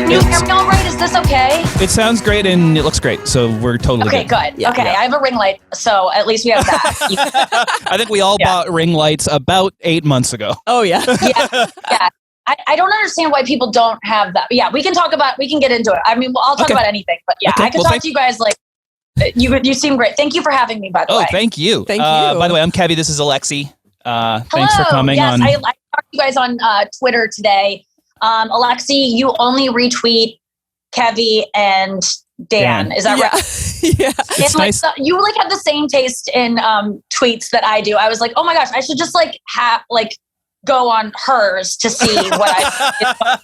Can you hear me all right? Is this okay? It sounds great and it looks great. So we're totally good. Yeah, okay, I have a ring light, so at least we have that. I think we all bought ring lights about 8 months ago. Oh, yeah. yeah. I don't understand why people don't have that. Yeah, we can get into it. I mean, I'll talk about anything, but yeah, I can talk to you guys like, you seem great. Thank you for having me, by the way. Oh, thank you. Thank you. By the way, I'm Kevvy. This is Alexi. Hello. Thanks for coming on. I talked to you guys on Twitter today. Alexi, you only retweet Kevvy and Dan. Is that right? Yeah. It's nice. You like have the same taste in tweets that I do. I was like, oh my gosh, I should just go on hers to see what I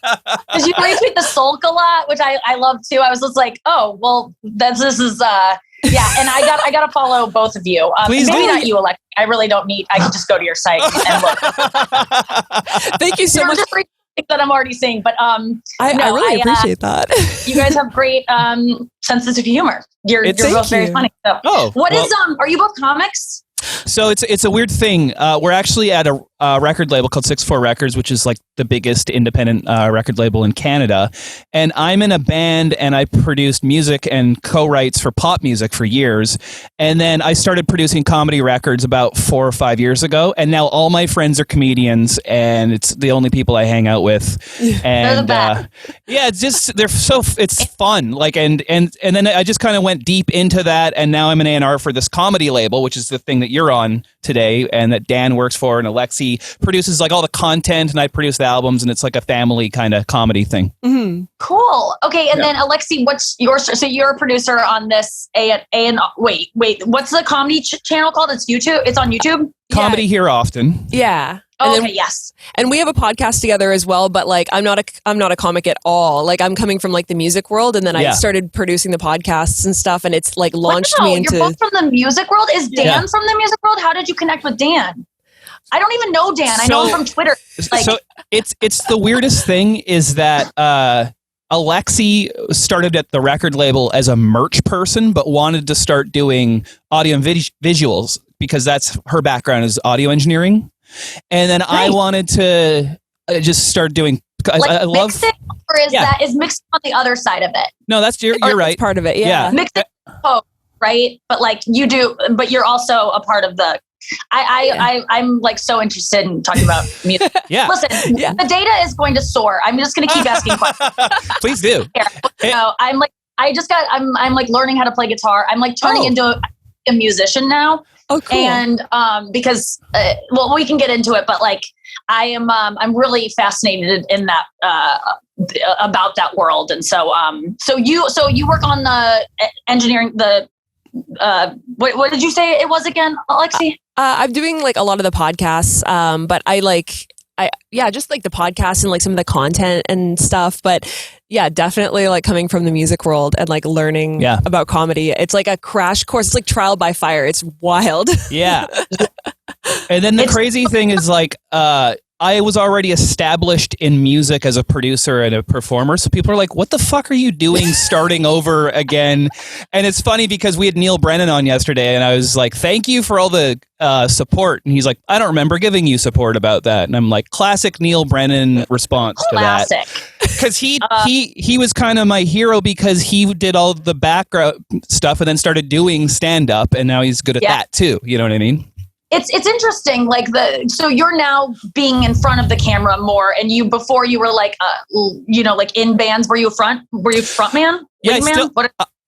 because you retweet the sulk a lot, which I love too. I was just like, oh well, this is and I got to follow both of you. Please maybe do. not you, Alexa. I really don't need. I can just go to your site and look. Thank you so much. Just that I'm already seeing, but I really appreciate that. You guys have great senses of humor. You're both very funny. So, are you both comics? So it's a weird thing. We're actually at a record label called 6-4 Records, which is like the biggest independent record label in Canada. And I'm in a band and I produced music and co-writes for pop music for years. And then I started producing comedy records about 4 or 5 years ago. And now all my friends are comedians and it's the only people I hang out with. And it's just, it's fun. Like, and then I just kind of went deep into that. And now I'm an A&R for this comedy label, which is the thing that you're on today and that Dan works for, and Alexi produces like all the content and I produce the albums, and it's like a family kind of comedy thing. Mm-hmm. Cool. Okay. And then Alexi, what's yours? So you're a producer on this wait, what's the comedy channel called? It's YouTube. It's on YouTube. Comedy Here Often. Yeah. Yes. And we have a podcast together as well, but like I'm not a comic at all. Like I'm coming from like the music world, and then I started producing the podcasts and stuff, and it's like launched me into. You're both from the music world. Is Dan from the music world? How did you connect with Dan? I don't even know Dan. I know him from Twitter. So it's the weirdest thing is that Alexi started at the record label as a merch person, but wanted to start doing audio and visuals because that's her background is audio engineering. And then I wanted to just start doing. I love mixing, or is mixing on the other side of it? No, you're right. Part of it, yeah. Mixing, right? But like you do, but you're also a part of the. I'm like so interested in talking about music. Listen, the data is going to soar. I'm just going to keep asking questions. Please do. I'm like learning how to play guitar. I'm like turning into a musician now. Oh, cool. And because we can get into it, but like I'm really fascinated in that about that world. And so you work on the engineering, the what did you say it was again, Alexi? I'm doing like a lot of the podcasts, but just like the podcasts and like some of the content and stuff. But yeah, definitely like coming from the music world and like learning about comedy. It's like a crash course. It's like trial by fire. It's wild. Yeah. And then the crazy thing is like, I was already established in music as a producer and a performer. So people are like, what the fuck are you doing starting over again? And it's funny because we had Neil Brennan on yesterday and I was like, thank you for all the support. And he's like, I don't remember giving you support about that. And I'm like, classic Neil Brennan response to that. Because he was kind of my hero because he did all the background stuff and then started doing stand-up. And now he's good at that too. You know what I mean? It's interesting, like so you're now being in front of the camera more, and before you were like, like in bands. Were you front man? Yeah,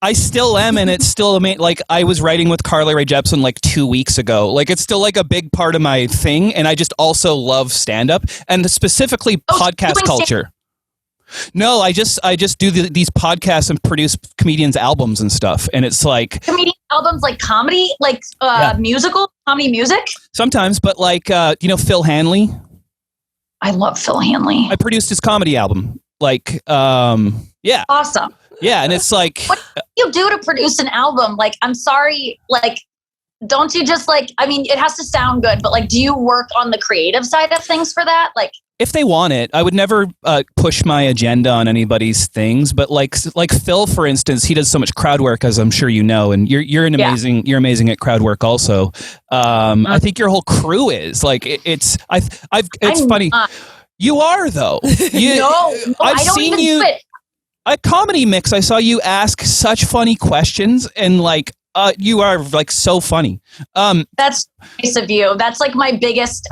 I still am, and it's still like I was writing with Carly Rae Jepsen like 2 weeks ago. Like it's still like a big part of my thing, and I just also love stand up and specifically podcast culture. No, I just do these podcasts and produce comedians' albums and stuff, and it's like comedian albums, like comedy, like musical comedy music. Sometimes, but like Phil Hanley. I love Phil Hanley. I produced his comedy album. Like, awesome. Yeah, and it's like, what do you do to produce an album? Like, I'm sorry, like, don't you just like? I mean, it has to sound good, but like, do you work on the creative side of things for that? Like. If they want it, I would never push my agenda on anybody's things. But like Phil, for instance, he does so much crowd work, as I'm sure you know, and you're amazing at crowd work also. I think your whole crew is like it's funny. You are though. No, I've seen you. a comedy mix. I saw you ask such funny questions, and like you are like so funny. That's nice of you. That's like my biggest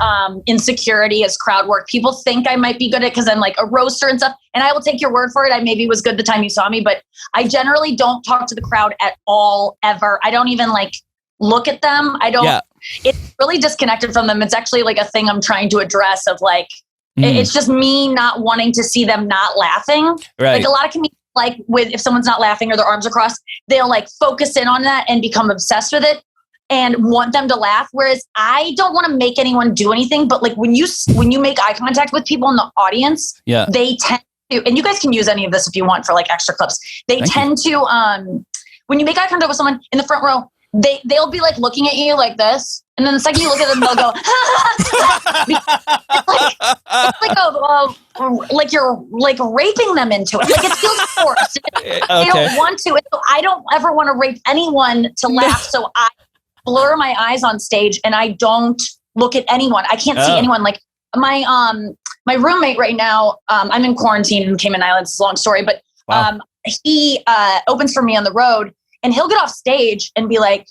insecurity is crowd work. People think I might be good at it because I'm like a roaster and stuff, and I will take your word for it. I maybe was good the time you saw me, but I generally don't talk to the crowd at all, ever. I don't even like look at them. I don't. Yeah. It's really disconnected from them. It's actually like a thing I'm trying to address of like, it's just me not wanting to see them not laughing. Right. Like a lot of comedians, like if someone's not laughing or their arms are crossed, they'll like focus in on that and become obsessed with it and want them to laugh. Whereas I don't want to make anyone do anything, but like when you make eye contact with people in the audience, they tend to, and you guys can use any of this if you want for like extra clips. They tend to, when you make eye contact with someone in the front row, they'll be like looking at you like this, and then the second you look at them, they'll go. It's like you're like raping them into it. Like it feels forced. They don't want to. So I don't ever want to rape anyone to laugh. So I blur my eyes on stage, and I don't look at anyone. I can't see anyone. Like my roommate right now. I'm in quarantine in Cayman Islands. It's a long story, but he opens for me on the road. And he'll get off stage and be like,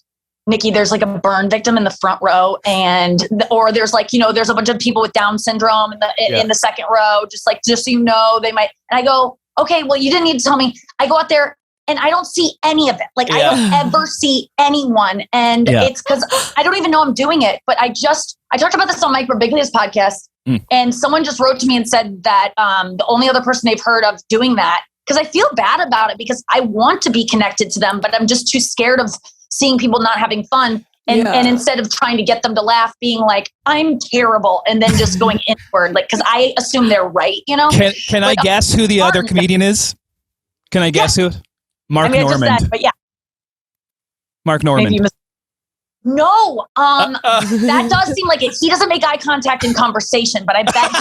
Nikki, there's like a burn victim in the front row. Or there's like, there's a bunch of people with Down syndrome in the second row. Just so you know, they might. And I go, okay, well, you didn't need to tell me. I go out there and I don't see any of it. Like I don't ever see anyone. And it's because I don't even know I'm doing it. But I talked about this on Mike Birbiglia's podcast. And someone just wrote to me and said that the only other person they've heard of doing that, because I feel bad about it because I want to be connected to them, but I'm just too scared of seeing people not having fun. And instead of trying to get them to laugh, being like, I'm terrible. And then just going inward, like, because I assume they're right, Can I guess who the other comedian is? Can I guess who? Mark Normand. But yeah. Mark Normand. No, that does seem like it. He doesn't make eye contact in conversation, but I bet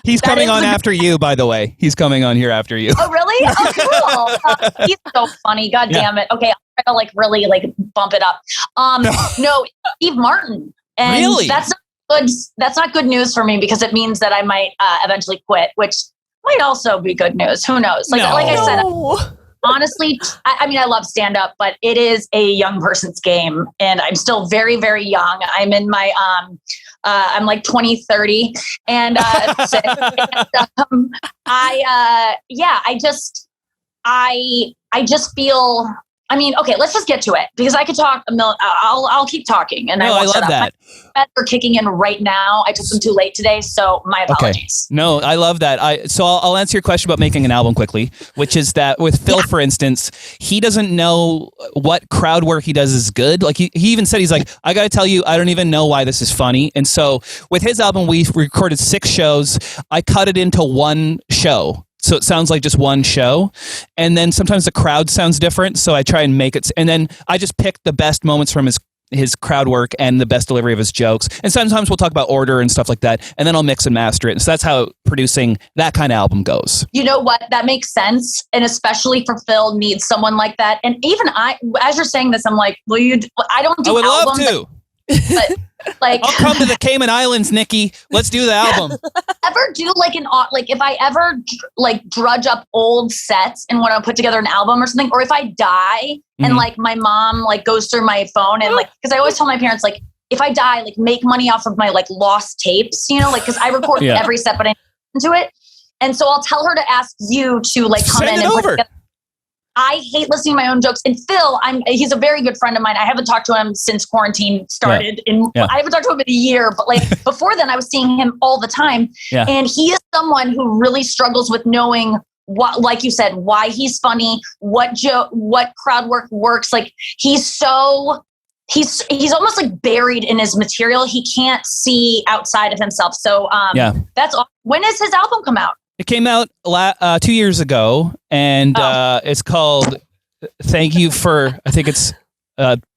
he's coming on after you, by the way. He's coming on here after you. Oh, really? Oh, cool. He's so funny. God damn it. Okay, I'll try to like really like bump it up. No, Steve Martin. And really? That's not good news for me because it means that I might eventually quit, which might also be good news. Who knows? Like I said. Honestly, I mean, I love stand-up, but it is a young person's game, and I'm still very, very young. I'm in my, I'm like 20, 30, and I just feel. I mean, okay, let's just get to it because I could talk a million. I'll keep talking, and I love that. My are kicking in right now. I took them too late today, so my apologies. Okay. No, I love that. I'll answer your question about making an album quickly, which is that with Phil, for instance, he doesn't know what crowd work he does is good. Like he even said, he's like, I got to tell you, I don't even know why this is funny. And so with his album, we recorded 6 shows. I cut it into one show. So it sounds like just one show. And then sometimes the crowd sounds different. So I try and make it. And then I just pick the best moments from his crowd work and the best delivery of his jokes. And sometimes we'll talk about order and stuff like that. And then I'll mix and master it. And so that's how producing that kind of album goes. You know what? That makes sense. And especially for Phil needs someone like that. And even as you're saying this, I'm like, I don't do albums. I would love to. But like, I'll come to the Cayman Islands, Nikki. Let's do the album. Ever do like if I ever like drudge up old sets and want to put together an album or something, or if I die and like my mom like goes through my phone and like, because I always tell my parents like, if I die, like make money off of my like lost tapes, like because I record every set, but I into it, and so I'll tell her to ask you to like come in and put together. I hate listening to my own jokes. And Phil, he's a very good friend of mine. I haven't talked to him since quarantine started. I haven't talked to him in a year, but like before then I was seeing him all the time. Yeah. And he is someone who really struggles with knowing what, like you said, why he's funny, what crowd work works. Like he's almost like buried in his material. He can't see outside of himself. So that's all. When does his album come out? It came out 2 years ago, and it's called "Thank You for." I think it's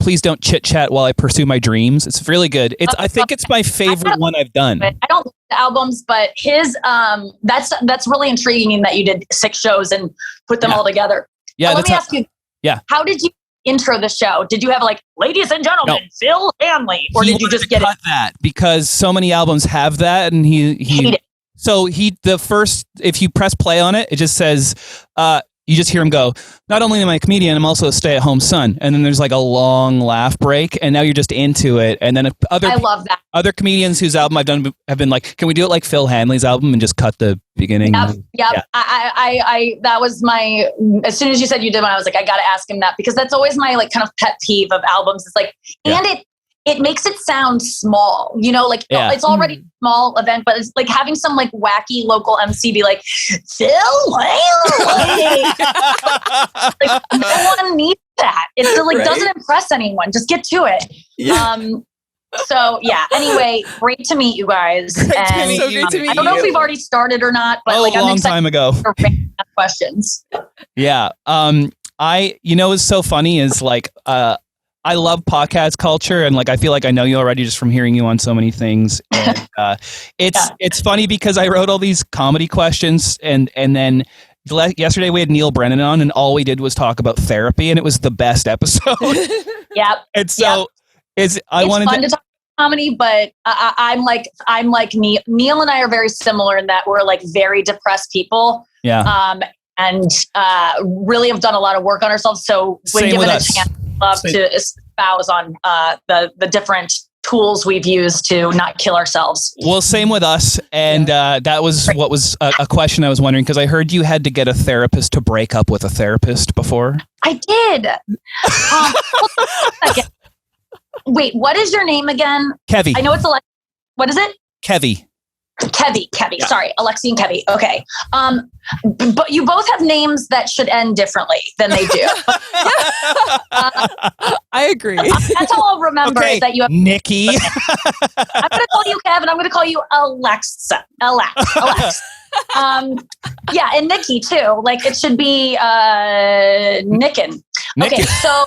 "Please Don't Chit Chat While I Pursue My Dreams." It's really good. I think it's my favorite one I've done. I don't like the albums, but his that's really intriguing that you did 6 shows and put them all together. Yeah. Let me ask you. Yeah. How did you intro the show? Did you have like, ladies and gentlemen, Phil Hanley, or did you just get that because so many albums have that, and he So if you press play on it, it just says, you just hear him go, not only am I a comedian, I'm also a stay-at-home son. And then there's like a long laugh break, and now you're just into it. And then I love that. Other comedians whose album I've done have been like, can we do it like Phil Hanley's album and just cut the beginning? Yep. Yeah. I that was my, as soon as you said you did one, I was like, I got to ask him that, because that's always my like kind of pet peeve of albums. It's like, and it makes it sound small, it's already a small event, but it's like having some like wacky local MC be like, Phil Hanley. Like, no one needs that. It like doesn't impress anyone. Just get to it. Yeah. So yeah, anyway, great to meet you guys. And great to meet I don't know if we've already started or not, but I'm long time ago. Questions. Yeah. What's so funny is like, I love podcast culture, and like I feel like I know you already just from hearing you on so many things. And it's funny because I wrote all these comedy questions, and then yesterday we had Neil Brennan on, and all we did was talk about therapy, and it was the best episode. Yep. And so it's fun to talk comedy, but I'm like Neil and I are very similar in that we're like very depressed people. Yeah. And really have done a lot of work on ourselves. So when given a chance, love to espouse on the different tools we've used to not kill ourselves. Well, same with us. And that was what was a question I was wondering, because I heard you had to get a therapist to break up with a therapist before. I did. Wait, what is your name again? Kevvy. I know it's what is it? Kevvy. Yeah. Sorry, Alexi and Kevvy. Okay. But you both have names that should end differently than they do. I agree. That's all I'll remember is that you have Nikki. I'm going to call you Kev, and I'm going to call you Alexa. Alex. Yeah, and Nikki too. Like it should be Nickin. Okay, so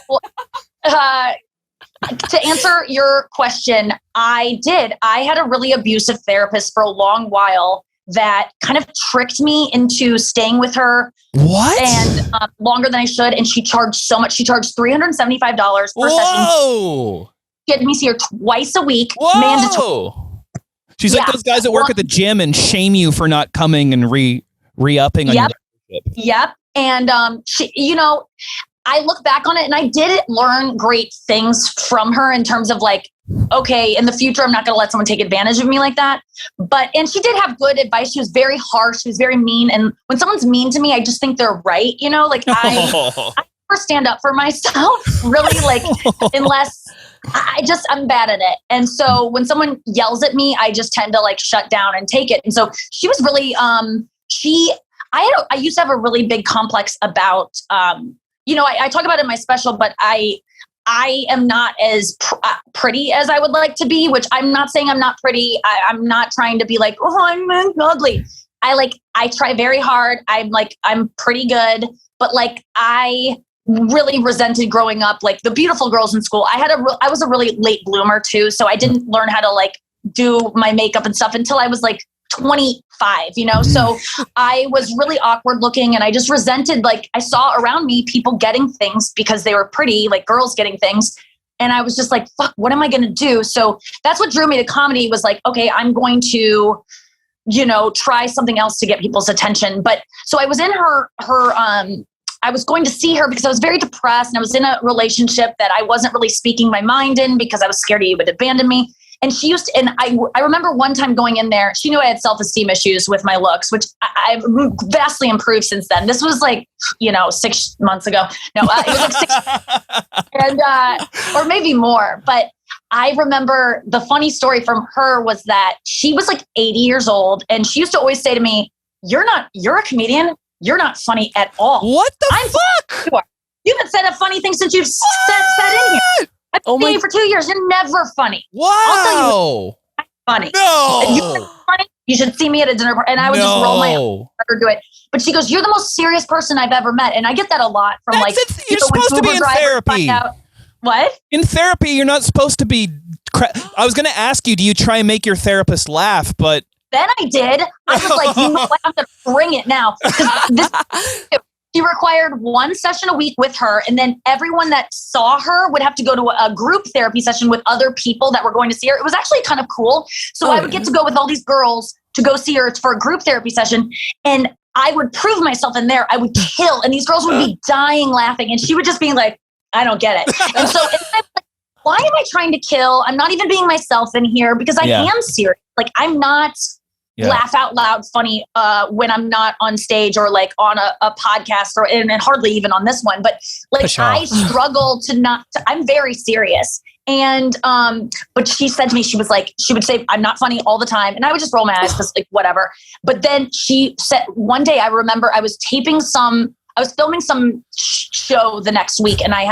to answer your question, I had a really abusive therapist for a long while that kind of tricked me into staying with her. What? And longer than I should. And she charged so much. She charged $375 per session. She had me see her twice a week. Whoa. Mandatory. She's like those guys that work at the gym and shame you for not coming and re-upping on your membership. Yep. And she, I look back on it and I did learn great things from her in terms of like, okay, in the future, I'm not going to let someone take advantage of me like that. And she did have good advice. She was very harsh. She was very mean. And when someone's mean to me, I just think they're right. Like I never stand up for myself really, like, unless I'm bad at it. And so when someone yells at me, I just tend to like shut down and take it. And so she was really, I used to have a really big complex about, I talk about it in my special, but I am not as pretty as I would like to be, which I'm not saying I'm not pretty. I'm not trying to be like, oh, I'm ugly. I try very hard. I'm pretty good, but like, I really resented growing up, like the beautiful girls in school. I was a really late bloomer too. So I didn't learn how to like do my makeup and stuff until I was like 25, so I was really awkward looking, and I just resented, like I saw around me people getting things because they were pretty, like girls getting things. And I was just like, fuck, what am I going to do? So that's what drew me to comedy, was like, okay, I'm going to, try something else to get people's attention. But so I was in I was going to see her because I was very depressed, and I was in a relationship that I wasn't really speaking my mind in because I was scared he would abandon me. And she used to, and I remember one time going in there, she knew I had self-esteem issues with my looks, which I've vastly improved since then. This was like, 6 months ago. No, it was like 6, and, or maybe more. But I remember the funny story from her was that she was like 80 years old. And she used to always say to me, you're a comedian. You're not funny at all. What the fuck? You haven't said a funny thing since you've said in here. I've been dating for 2 years. You're never funny. Wow. I'll tell you, I'm funny. No. You're funny. You should see me at a dinner party. And I would just roll my eyes or do it. But she goes, you're the most serious person I've ever met. And I get that a lot from you're supposed to be in therapy. What? In therapy, you're not supposed to be. I was going to ask you, do you try and make your therapist laugh? But then I did. I was like, I'm going to bring it now. She required 1 session a week with her, and then everyone that saw her would have to go to a group therapy session with other people that were going to see her. It was actually kind of cool. So I would get to go with all these girls to go see her for a group therapy session. And I would prove myself in there. I would kill. And these girls would be dying laughing. And she would just be like, I don't get it. And so I'm like, why am I trying to kill? I'm not even being myself in here because I am serious. Like I'm not laugh out loud funny when I'm not on stage or like on a podcast and hardly even on this one. But like I struggle I'm very serious. And but she said to me, she would say, I'm not funny all the time. And I would just roll my eyes because like whatever. But then she said one day, I remember I was filming some show the next week and I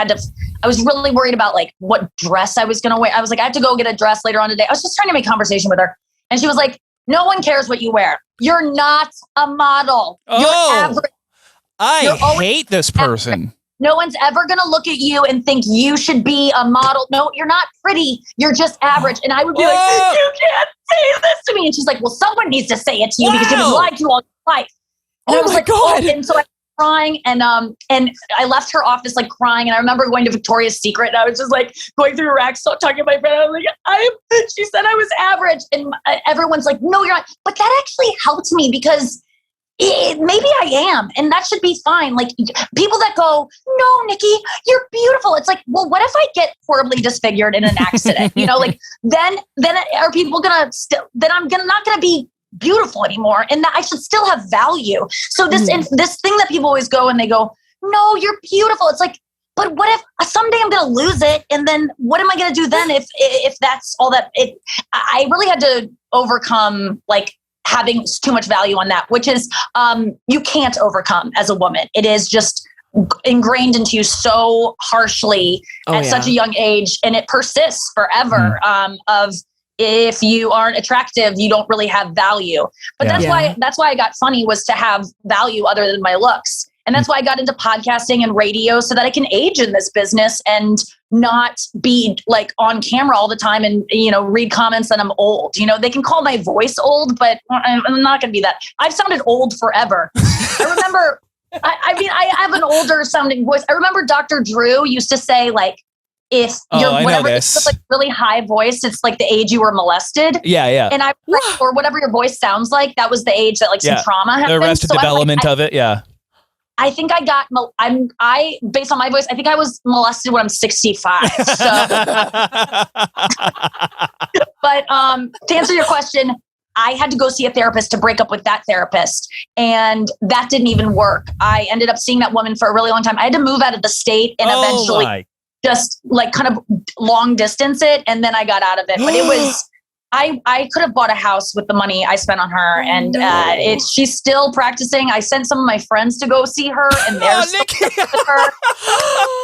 was really worried about like what dress I was going to wear. I was like, I have to go get a dress later on today. I was just trying to make conversation with her. And she was like, no one cares what you wear. You're not a model. You're average. I hate this person. Average. No one's ever going to look at you and think you should be a model. No, you're not pretty. You're just average. And I would be like, you can't say this to me. And she's like, well, someone needs to say it to you because you've been lied to all your life. And I was like, God. And so I was crying and I left her office like crying. And I remember going to Victoria's Secret and I was just like going through racks, talking to my friend. I was like, she said I was average. And everyone's like, no, you're not. But that actually helped me because maybe I am. And that should be fine. Like people that go, no, Nikki, you're beautiful. It's like, well, what if I get horribly disfigured in an accident? Like then are people going to then I'm not going to be beautiful anymore. And that I should still have value. So this thing that people always go and they go, no, you're beautiful. It's like, but what if someday I'm going to lose it? And then what am I going to do then if that's all that I really had to overcome like having too much value on that, which is you can't overcome as a woman. It is just ingrained into you so harshly at such a young age, and it persists forever. Of if you aren't attractive, you don't really have value. But that's why I got funny, was to have value other than my looks. And that's why I got into podcasting and radio, so that I can age in this business and not be like on camera all the time and, read comments that I'm old. They can call my voice old, but I'm not going to be that. I've sounded old forever. I remember, I have an older sounding voice. I remember Dr. Drew used to say like, if you're whatever, it's like really high voice, it's like the age you were molested. Yeah. And or whatever your voice sounds like, that was the age that like some trauma happened. The Arrested Development of it. Yeah. I think based on my voice, I think I was molested when I'm 65. So, but to answer your question, I had to go see a therapist to break up with that therapist, and that didn't even work. I ended up seeing that woman for a really long time. I had to move out of the state and eventually just like kind of long distance it, and then I got out of it. But it was. I could have bought a house with the money I spent on her, and she's still practicing. I sent some of my friends to go see her, and they're still with her.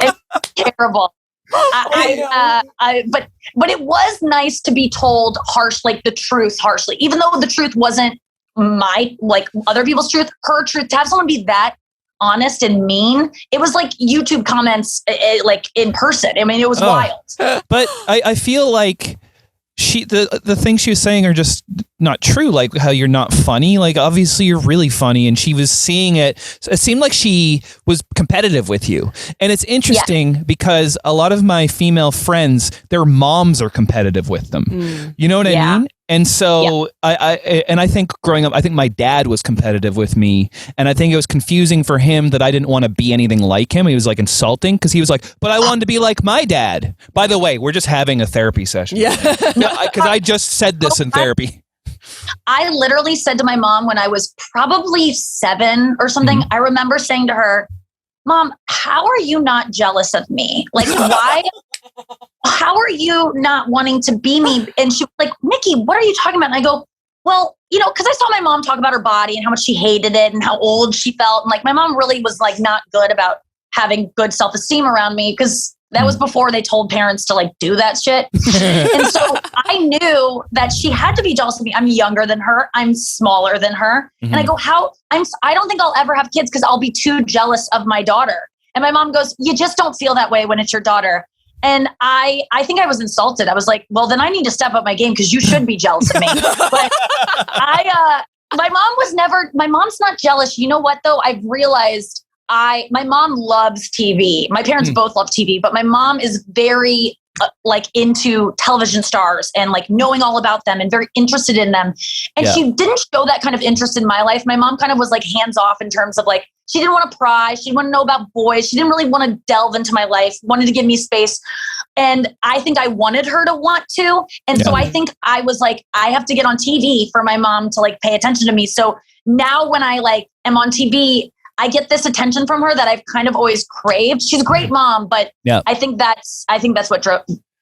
It's terrible. But it was nice to be told the truth harshly, even though the truth wasn't other people's truth. Her truth, to have someone be that honest and mean, it was like YouTube comments, like in person. I mean, it was wild. But I feel like the things she was saying are just not true. Like how you're not funny. Like obviously you're really funny, and she was seeing it. It seemed like she was competitive with you, and it's interesting because a lot of my female friends, their moms are competitive with them. You know what I mean? And so I think growing up, I think my dad was competitive with me, and I think it was confusing for him that I didn't want to be anything like him. He was like insulting because he was like, but I wanted to be like my dad. By the way, we're just having a therapy session. Because I just said this in therapy. I literally said to my mom when I was probably 7 or something, I remember saying to her, Mom, how are you not jealous of me? Like, why? How are you not wanting to be me? And she was like, Nikki, what are you talking about? And I go, well, because I saw my mom talk about her body and how much she hated it and how old she felt. And like, my mom really was like not good about having good self-esteem around me, because that was before they told parents to like do that shit. And so I knew that she had to be jealous of me. I'm younger than her. I'm smaller than her. And I go, I don't think I'll ever have kids because I'll be too jealous of my daughter. And my mom goes, you just don't feel that way when it's your daughter. And I think I was insulted. I was like, well, then I need to step up my game because you should be jealous of me. But my mom's not jealous. You know what though? I've realized my mom loves TV. My parents both love TV, but my mom is very like into television stars and like knowing all about them and very interested in them. And she didn't show that kind of interest in my life. My mom kind of was like hands off in terms of like, she didn't want to pry. She didn't want to know about boys. She didn't really want to delve into my life, wanted to give me space. And I think I wanted her to want to. And so I think I was like, I have to get on TV for my mom to like pay attention to me. So now when I like am on TV, I get this attention from her that I've kind of always craved. She's a great mom, but I think that's what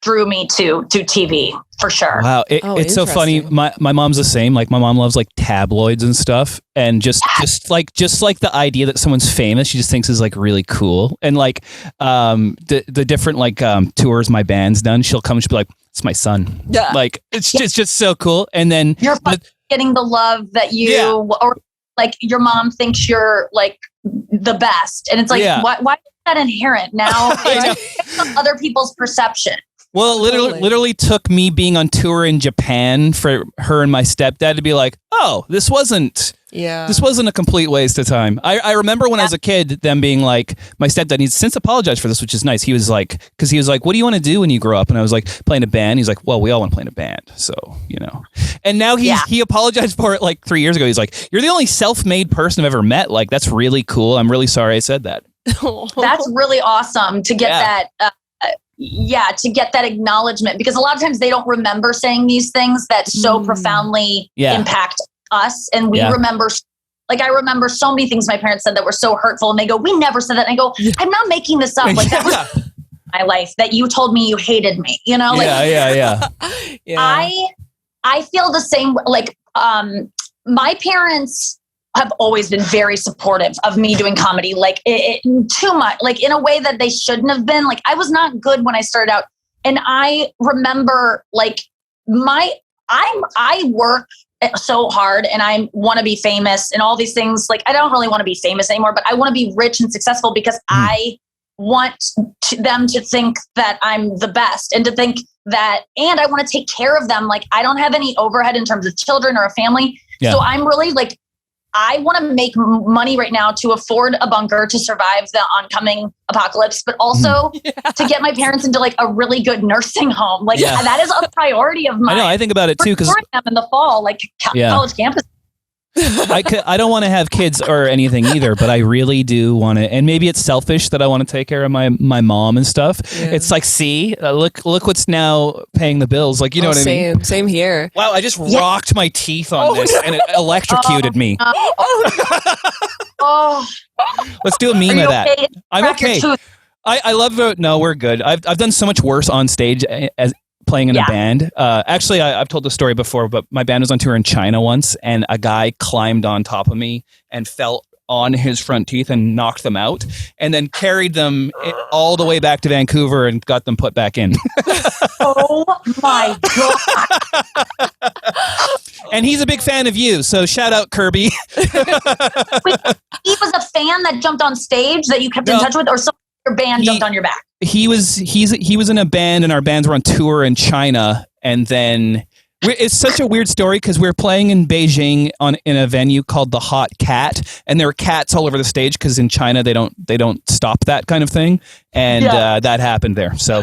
drew me to TV for sure. Wow. It's so funny. My mom's the same. Like my mom loves like tabloids and stuff. And just like the idea that someone's famous, she just thinks is like really cool. And like, the different like, tours my band's done, she'll come and she'll be like, it's my son. Yeah. Like, it's just so cool. And then you're getting the love that you, or like your mom thinks you're like the best. And it's like, why is that inherent now? It's other people's perception. Well, it literally took me being on tour in Japan for her and my stepdad to be like, oh, this wasn't a complete waste of time. I remember when I was a kid, them being like, my stepdad, he's since apologized for this, which is nice. He was like, what do you want to do when you grow up? And I was like, playing a band. He's like, well, we all want to play in a band. So, you know, and now he apologized for it like 3 years ago. He's like, you're the only self-made person I've ever met. Like, that's really cool. I'm really sorry I said that. That's really awesome to get that. To get that acknowledgement, because a lot of times they don't remember saying these things that so profoundly impact us. And we remember, like, I remember so many things my parents said that were so hurtful, and they go, we never said that. And I go, I'm not making this up. Like that was my life that you told me you hated me, you know? Like, I feel the same. Like, my parents have always been very supportive of me doing comedy, like too much, like in a way that they shouldn't have been. Like I was not good when I started out. And I remember like I work so hard and I want to be famous and all these things. Like I don't really want to be famous anymore, but I want to be rich and successful because I want them to think that I'm the best and to think that, and I want to take care of them. Like I don't have any overhead in terms of children or a family. Yeah. So I'm really like, I want to make money right now to afford a bunker to survive the oncoming apocalypse, but also to get my parents into like a really good nursing home. Like that is a priority of mine. I know. I think about it too, because in the fall, like college campus. I don't want to have kids or anything either, but I really do want to. And maybe it's selfish that I want to take care of my mom and stuff. Yeah. It's like, see, look what's now paying the bills. Like, you know what I mean? Same here. Wow, I just rocked my teeth on this and it electrocuted me. Let's do a meme of that. Okay? I'm okay. I love it. No, we're good. I've done so much worse on stage as playing in a band. Actually, I've told the story before, but my band was on tour in China once, and a guy climbed on top of me and fell on his front teeth and knocked them out, and then carried them all the way back to Vancouver and got them put back in. Oh my God. And he's a big fan of you, so shout out Kirby. Wait, he was a fan that jumped on stage that you kept in touch with, or something? Your band jumped on your back. He was in a band, and our bands were on tour in China, and then it's such a weird story because we were playing in Beijing in a venue called the Hot Cat, and there were cats all over the stage because in China they don't stop that kind of thing, and that happened there. So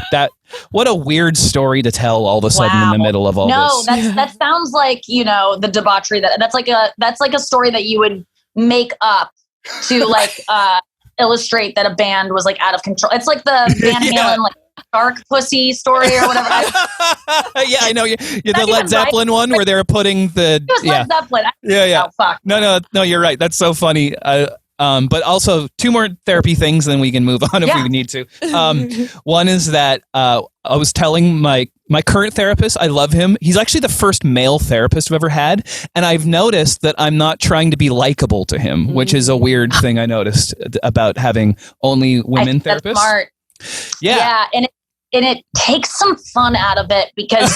what a weird story to tell all of a sudden in the middle of all this. No, that sounds like, you know, the debauchery that's like a story that you would make up to like illustrate that a band was like out of control. It's like the Van Halen like Dark Pussy story or whatever. Yeah, I know. The Led Zeppelin one where they were putting the it was Led Zeppelin. Yeah. Oh, fuck. No, you're right. That's so funny. But also 2 more therapy things, then we can move on if we need to. One is that I was telling my current therapist, I love him. He's actually the first male therapist I've ever had. And I've noticed that I'm not trying to be likable to him, which is a weird thing I noticed about having only women therapists. That's smart. Yeah. And it takes some fun out of it because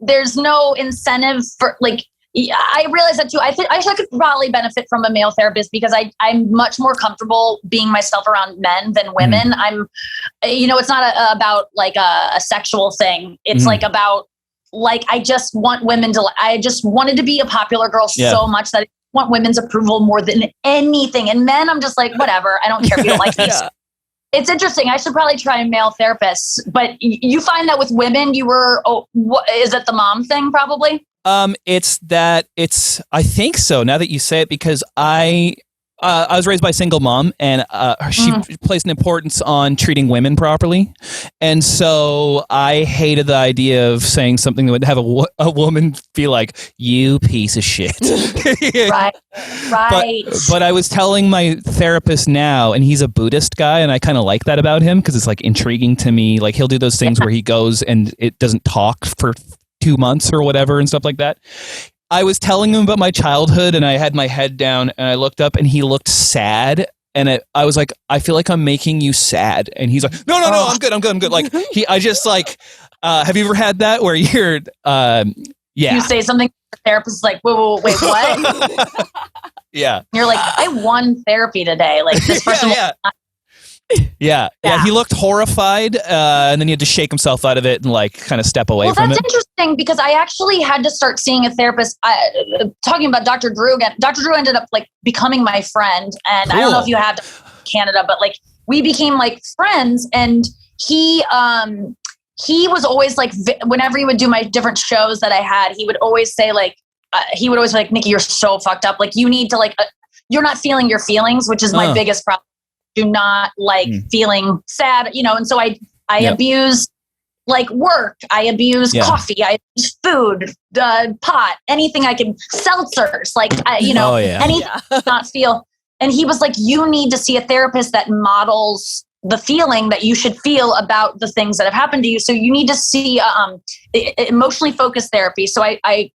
there's no incentive for like, I realize that too. I think I could probably benefit from a male therapist because I'm much more comfortable being myself around men than women. I'm, it's not about like a sexual thing. It's like about like, I just want women I just wanted to be a popular girl so much that I want women's approval more than anything. And men, I'm just like, whatever. I don't care if you don't like me. It's interesting. I should probably try male therapists, but you find that with women, is it the mom thing probably? I think so now that you say it, because I was raised by a single mom, and she placed an importance on treating women properly. And so I hated the idea of saying something that would have a woman be like, you piece of shit. Right. But I was telling my therapist now, and he's a Buddhist guy, and I kind of like that about him because it's like intriguing to me. Like he'll do those things where he goes and it doesn't talk for 2 months or whatever and stuff like that. I was telling him about my childhood, and I had my head down, and I looked up, and he looked sad, and I was like, I feel like I'm making you sad, and he's like, no, I'm good. Like I just like, have you ever had that where you're, you say something, the therapist is like, wait, what? Yeah, you're like, I won therapy today. Like this person. Yeah. He looked horrified, and then he had to shake himself out of it and like kind of step away from it. That's interesting because I actually had to start seeing a therapist. Talking about Dr. Drew again. Dr. Drew ended up like becoming my friend, and I don't know if you had Canada, but like we became like friends. And he was always like, whenever he would do my different shows that I had, he would always say like, Nikki, you're so fucked up. Like you need to like, you're not feeling your feelings, which is my biggest problem. Do not like feeling sad, and so I abuse like work. I abuse coffee. I abuse food, pot, anything I can, seltzers, like, anything not feel. And he was like, you need to see a therapist that models the feeling that you should feel about the things that have happened to you. So you need to see emotionally focused therapy. So I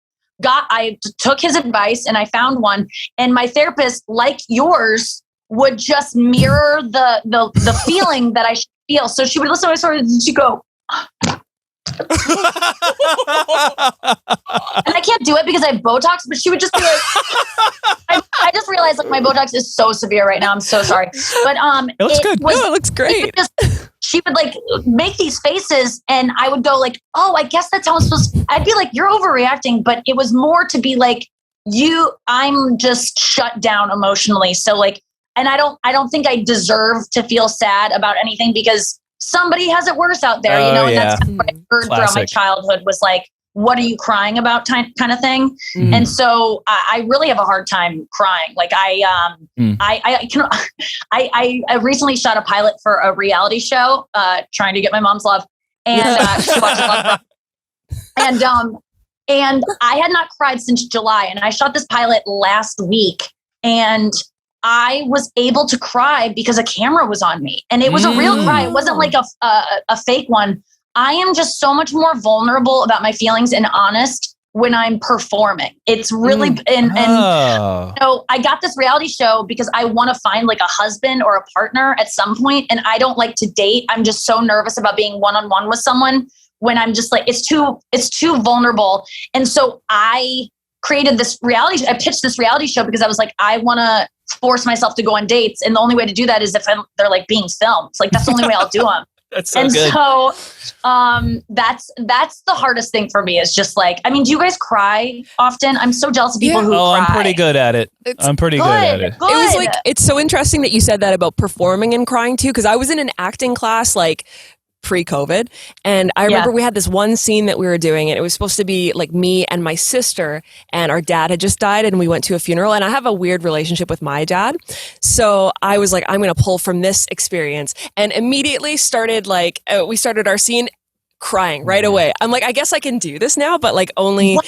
took his advice and I found one, and my therapist, like yours, would just mirror the feeling that I should feel. So she would listen to my story and she'd go, and I can't do it because I have Botox, but she would just be like, I just realized like my Botox is so severe right now. I'm so sorry. But it looks good. It looks great. She would like make these faces and I would go like, oh, I guess that's how I'm supposed to. I'd be like, you're overreacting, but it was more to be like, I'm just shut down emotionally. So like, and I don't think I deserve to feel sad about anything because somebody has it worse out there, and that's kind of what I heard throughout my childhood was like, what are you crying about kind of thing. And so I really have a hard time crying. Like I recently shot a pilot for a reality show, trying to get my mom's love, and she watched Love. And I had not cried since July, and I shot this pilot last week, and I was able to cry because a camera was on me, and it was a real cry. It wasn't like a fake one. I am just so much more vulnerable about my feelings and honest when I'm performing. It's really, I got this reality show because I want to find like a husband or a partner at some point, and I don't like to date. I'm just so nervous about being one-on-one with someone when I'm just like, it's too vulnerable. And so I created this I pitched this reality show because I was like, I want to force myself to go on dates. And the only way to do that is if they're like being filmed. It's like, that's the only way I'll do them. That's so good. So that's the hardest thing for me is just like, I mean, do you guys cry often? I'm so jealous of people who cry. I'm pretty good at it. I'm pretty good at it. Good. It was like, it's so interesting that you said that about performing and crying too. Cause I was in an acting class like pre-COVID. And I remember we had this one scene that we were doing, and it was supposed to be like me and my sister, and our dad had just died, and we went to a funeral, and I have a weird relationship with my dad. So I was like, I'm going to pull from this experience, and immediately started like, we started our scene crying right away. I'm like, I guess I can do this now, but like only,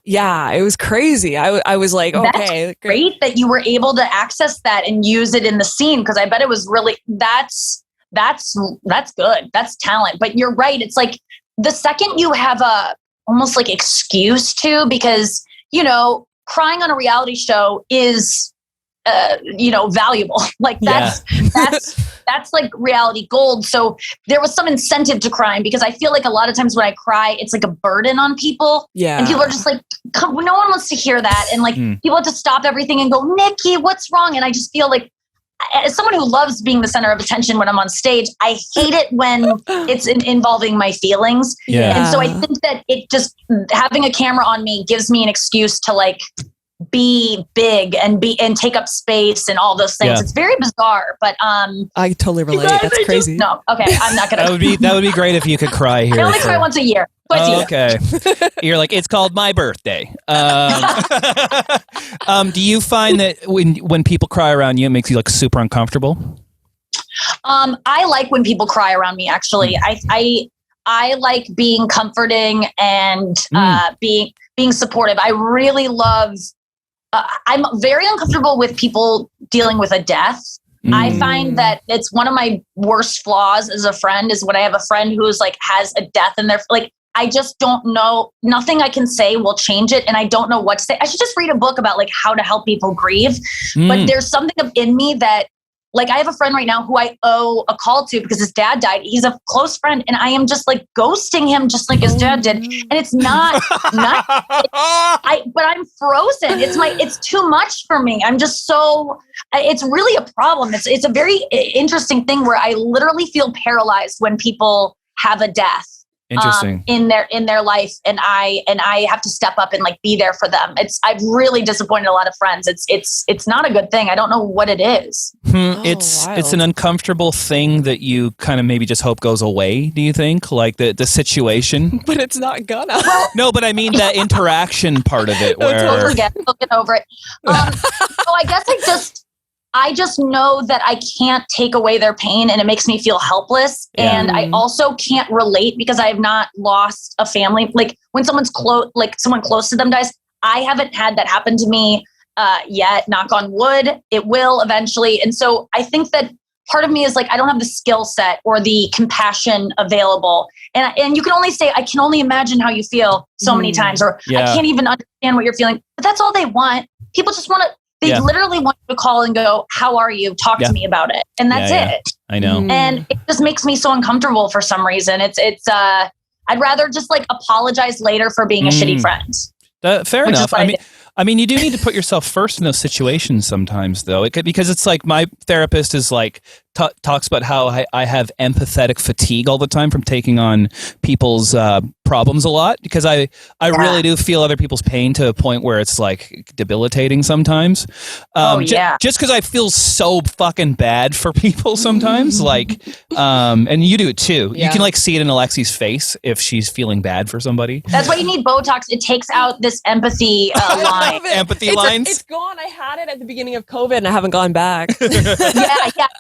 yeah, it was crazy. I was like, okay. That's great that you were able to access that and use it in the scene. Cause I bet it was really, that's good. That's talent. But you're right. It's like the second you have a almost like excuse to, because, crying on a reality show is, valuable. Like that's like reality gold. So there was some incentive to crying because I feel like a lot of times when I cry, it's like a burden on people. Yeah. And people are just like, no one wants to hear that. And like people have to stop everything and go, Nikki, what's wrong? And I just feel like, as someone who loves being the center of attention when I'm on stage, I hate it when it's involving my feelings. Yeah. And so I think that it just, having a camera on me gives me an excuse to like be big and take up space and all those things. Yeah. It's very bizarre, but I totally relate. That's crazy. No, okay, I'm not gonna. that would be great if you could cry here. I only cry once a year. Okay, you're like, it's called my birthday. Do you find that when people cry around you, it makes you like super uncomfortable? I like when people cry around me. Actually, I like being comforting and being supportive. I really love. I'm very uncomfortable with people dealing with a death. I find that it's one of my worst flaws as a friend is when I have a friend who's like has a death in their like. I just don't know. Nothing I can say will change it, and I don't know what to say. I should just read a book about like how to help people grieve. But there's something in me that. Like I have a friend right now who I owe a call to because his dad died. He's a close friend and I am just like ghosting him just like his dad did. And it's not but I'm frozen. It's too much for me. I'm just so, it's really a problem. It's a very interesting thing where I literally feel paralyzed when people have a death. Interesting. In their life, and I have to step up and like be there for them. I've really disappointed a lot of friends. It's not a good thing. I don't know what it is. It's an uncomfortable thing that you kind of maybe just hope goes away. Do you think like the situation? But it's not gonna. No, but I mean the interaction part of it. Where totally get over it. So I guess I just know that I can't take away their pain and it makes me feel helpless. Yeah. And I also can't relate because I have not lost a family. Like when someone's someone close to them dies, I haven't had that happen to me yet, knock on wood. It will eventually. And so I think that part of me is like, I don't have the skill set or the compassion available. And you can only say, I can only imagine how you feel so many times, or I can't even understand what you're feeling. But that's all they want. People just want to, they literally want you to call and go, how are you? Talk to me about it. And that's it. I know. And it just makes me so uncomfortable for some reason. I'd rather just like apologize later for being a shitty friend. Fair enough. I mean, you do need to put yourself first in those situations sometimes, though, because it's like my therapist is like talks about how I have empathetic fatigue all the time from taking on people's problems a lot, because I really do feel other people's pain to a point where it's like debilitating sometimes. Just because I feel so fucking bad for people sometimes, like, and you do it too. Yeah. You can like see it in Alexi's face if she's feeling bad for somebody. That's why you need Botox. It takes out this empathy line. Empathy lines. It's gone. I had it at the beginning of COVID and I haven't gone back. Yeah.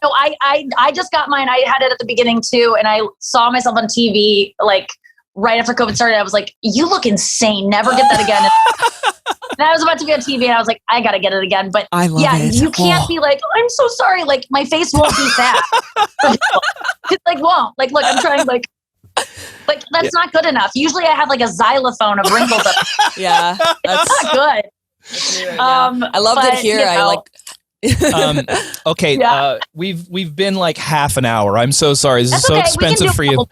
No, I just got mine. I had it at the beginning too, and I saw myself on TV like right after COVID started. I was like, "You look insane. Never get that again." And I was about to be on TV, and I was like, "I gotta get it again." But I love it. You can't be like, "I'm so sorry." Like my face won't be sad. It like won't. Like look, I'm trying like that's not good enough. Usually, I have like a xylophone of wrinkles up. Yeah, that's not good. I loved it here. I like. Okay, we've been like half an hour. I'm so sorry. This is so expensive for you.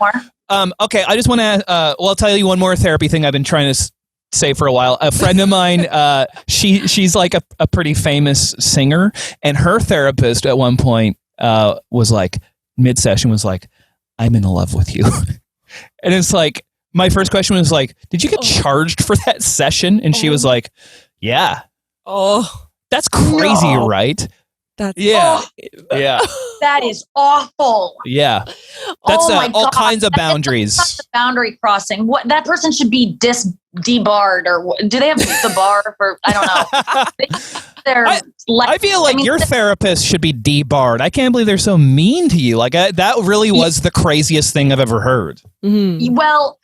Okay, I just want to I'll tell you one more therapy thing I've been trying to say for a while. A friend of mine, she's like a pretty famous singer, and her therapist at one point was like mid-session was like, "I'm in love with you." And it's like my first question was like, "Did you get charged for that session?" And she was like, "Yeah." Oh. That's crazy, right? That is awful. Yeah, that's all kinds of boundaries. That's the boundary crossing. What that person should be debarred, or do they have the bar for? I don't know. I feel like your therapist should be debarred. I can't believe they're so mean to you. Like that really was the craziest thing I've ever heard. Mm-hmm. Well,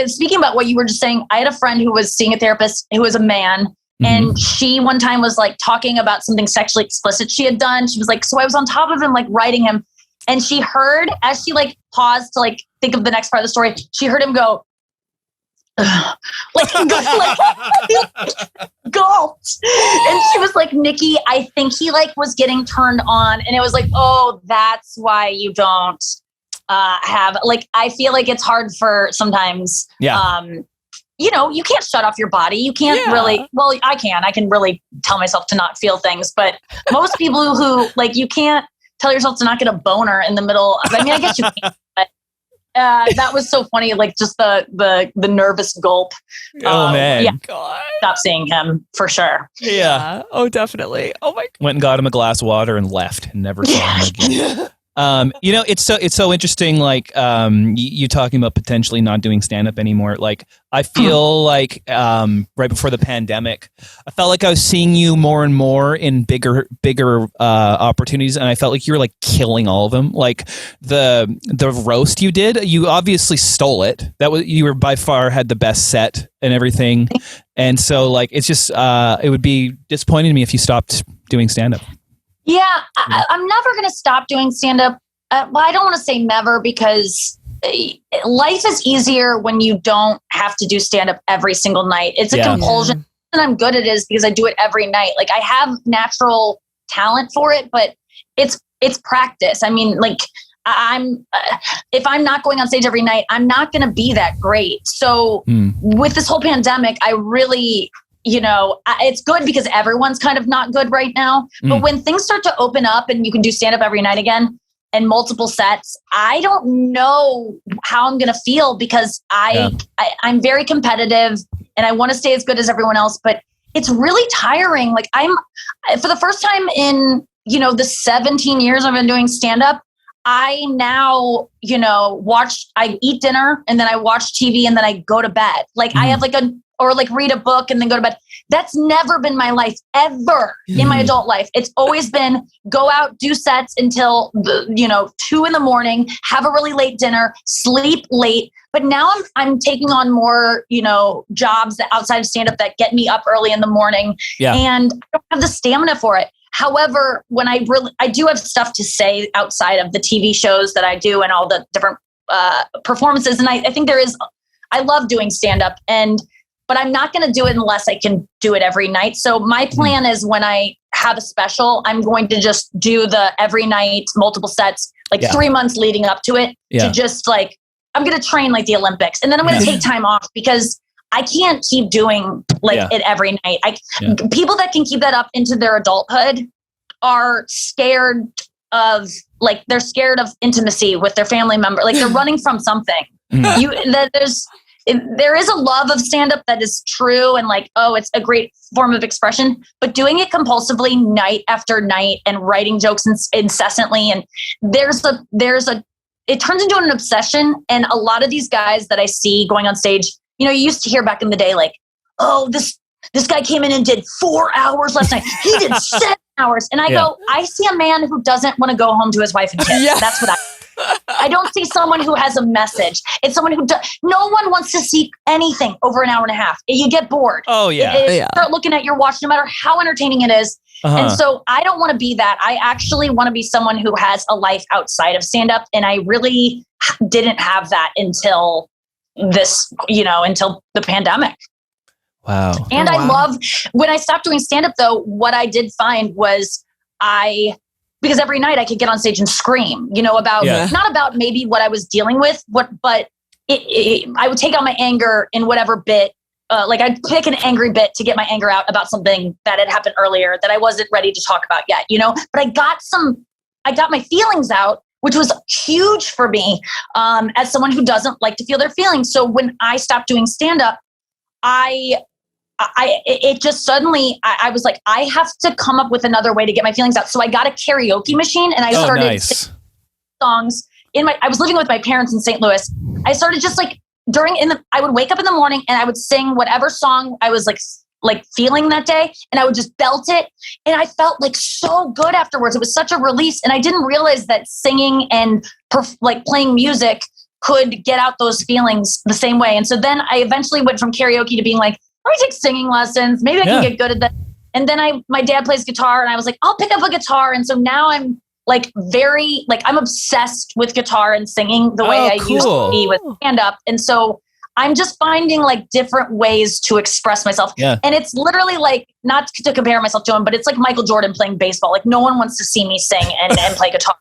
speaking about what you were just saying, I had a friend who was seeing a therapist who was a man. And she one time was like talking about something sexually explicit she had done. She was like, so I was on top of him, like writing him. And she heard, as she like paused to like think of the next part of the story, she heard him go, gulped. And she was like, Nikki, I think he like was getting turned on. And it was like, oh, that's why you don't have, like, I feel like it's hard for sometimes, you can't shut off your body. You can't really, well, I can really tell myself to not feel things, but most people who like, you can't tell yourself to not get a boner in the middle. I mean, I guess you can, but that was so funny. Like just the nervous gulp. Oh man. Yeah. God. stop seeing him for sure. Yeah. Oh, definitely. Oh my God. Went and got him a glass of water and left and never saw him again. It's so interesting. Like, you talking about potentially not doing stand up anymore. Like, I feel like, right before the pandemic, I felt like I was seeing you more and more in bigger, opportunities. And I felt like you were like killing all of them. Like the roast you did, you obviously stole it. You were by far had the best set and everything. And so like, it's just, it would be disappointing to me if you stopped doing stand up. Yeah, I'm never going to stop doing stand-up. Well, I don't want to say never because life is easier when you don't have to do stand-up every single night. It's a compulsion, and I'm good at it is because I do it every night. Like I have natural talent for it, but it's practice. I mean, like if I'm not going on stage every night, I'm not going to be that great. So with this whole pandemic, I really... it's good because everyone's kind of not good right now. But when things start to open up and you can do stand up every night again and multiple sets, I don't know how I'm going to feel because I'm very competitive and I want to stay as good as everyone else, but it's really tiring. Like for the first time in, the 17 years I've been doing stand up, I now, I eat dinner and then I watch TV and then I go to bed. Like I have or like read a book and then go to bed. That's never been my life ever in my adult life. It's always been go out, do sets until 2 a.m, have a really late dinner, sleep late. But now I'm taking on more, jobs that outside of stand-up that get me up early in the morning. Yeah. And I don't have the stamina for it. However, when I do have stuff to say outside of the TV shows that I do and all the different performances. And I think I love doing stand-up but I'm not going to do it unless I can do it every night. So my plan is when I have a special, I'm going to just do the every night, multiple sets, 3 months leading up to it to just like, I'm going to train like the Olympics. And then I'm going to take time off because I can't keep doing it every night. People that can keep that up into their adulthood are scared of they're scared of intimacy with their family member. Like they're running from something. There is a love of stand-up that is true and it's a great form of expression, but doing it compulsively night after night and writing jokes incessantly. And it turns into an obsession. And a lot of these guys that I see going on stage, you used to hear back in the day, this guy came in and did 4 hours last night. He did 7 hours. And I go, I see a man who doesn't want to go home to his wife and kids. That's what I don't see someone who has a message. It's someone who no one wants to see anything over an hour and a half. You get bored. Oh yeah. Start looking at your watch, no matter how entertaining it is. And so I don't want to be that. I actually want to be someone who has a life outside of stand-up. And I really didn't have that until until the pandemic. Wow. And I love when I stopped doing stand-up though, what I did find was because every night I could get on stage and scream, not about maybe what I was dealing with, but I would take out my anger in whatever bit. I'd pick an angry bit to get my anger out about something that had happened earlier that I wasn't ready to talk about yet, but I got my feelings out, which was huge for me as someone who doesn't like to feel their feelings. So when I stopped doing stand-up, it just suddenly, I was like, I have to come up with another way to get my feelings out. So I got a karaoke machine and I started singing songs I was living with my parents in St. Louis. I started just I would wake up in the morning and I would sing whatever song I was feeling that day. And I would just belt it. And I felt so good afterwards. It was such a release. And I didn't realize that singing and playing music could get out those feelings the same way. And so then I eventually went from karaoke to being let me take singing lessons. Maybe I can get good at that. And then my dad plays guitar and I was like, I'll pick up a guitar. And so now I'm I'm obsessed with guitar and singing the way I used to be with stand up. And so I'm just finding different ways to express myself. Yeah. And it's literally not to compare myself to him, but it's like Michael Jordan playing baseball. No one wants to see me sing and play guitar,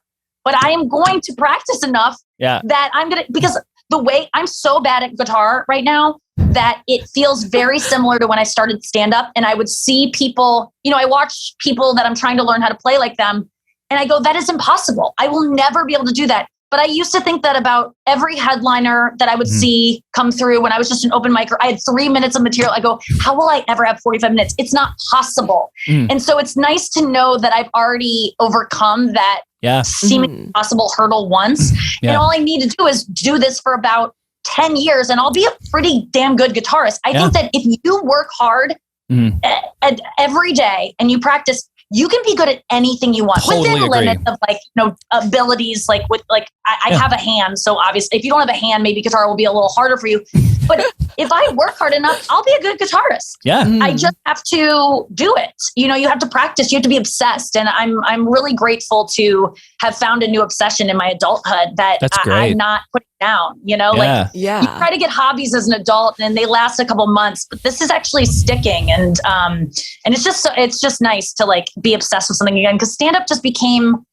but I am going to practice enough that because the way I'm so bad at guitar right now, that it feels very similar to when I started stand-up. And I would see people, I watch people that I'm trying to learn how to play like them. And I go, that is impossible. I will never be able to do that. But I used to think that about every headliner that I would see come through when I was just an open micer. I had 3 minutes of material. I go, how will I ever have 45 minutes? It's not possible. And so it's nice to know that I've already overcome that seemingly impossible hurdle once. And all I need to do is do this for about 10 years and I'll be a pretty damn good guitarist. I think that if you work hard every day and you practice, you can be good at anything you want within the limits of abilities. Like with I have a hand, so obviously if you don't have a hand, maybe guitar will be a little harder for you. But if I work hard enough, I'll be a good guitarist. I just have to do it. You have to practice. You have to be obsessed. And I'm really grateful to have found a new obsession in my adulthood that I'm not putting down. You try to get hobbies as an adult and they last a couple months, but this is actually sticking. And it's just nice to be obsessed with something again, because stand-up just became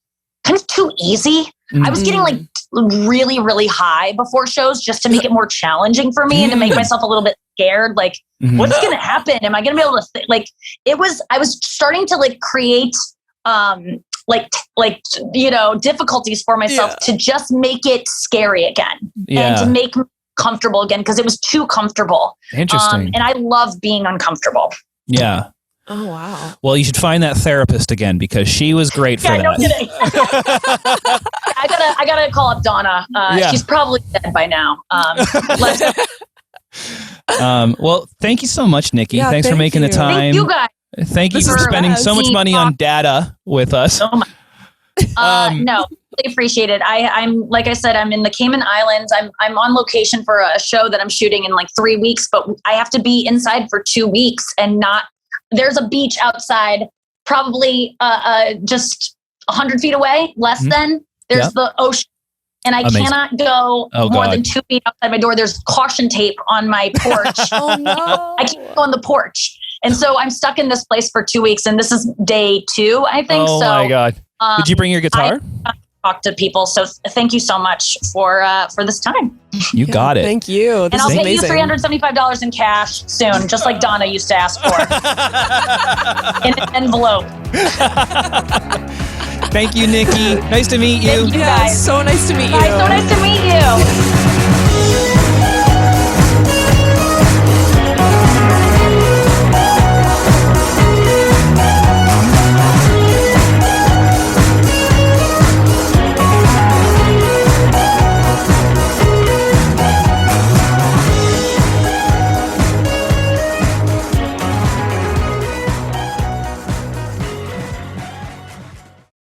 kind of too easy. I was getting really, really high before shows just to make it more challenging for me and to make myself a little bit scared. What's going to happen? Am I going to be able to I was starting to create difficulties for myself to just make it scary again and to make me comfortable again, because it was too comfortable. Interesting. And I love being uncomfortable. Yeah. Oh, wow. Well, you should find that therapist again, because she was great for that. No kidding. I gotta call up Donna. She's probably dead by now. Well, thank you so much, Nikki. Thanks for making the time. Thank you guys. Thank you for spending so much money on data with us. No, really appreciate it. I'm like I said, I'm in the Cayman Islands. I'm on location for a show that I'm shooting in 3 weeks, but I have to be inside for 2 weeks and not. There's a beach outside, probably just 100 feet away, less than. There's the ocean. And I cannot go more than 2 feet outside my door. There's caution tape on my porch. Oh, no. I can't go on the porch. And so I'm stuck in this place for 2 weeks. And this is day 2, I think. Oh, my God. Did you bring your guitar? I talk to people. So thank you so much for this time. You got it. Thank you. And I'll pay you $375 in cash soon, just like Donna used to ask for. In an envelope. Thank you, Nikki. Nice to meet you. Thank you guys. So nice to meet you.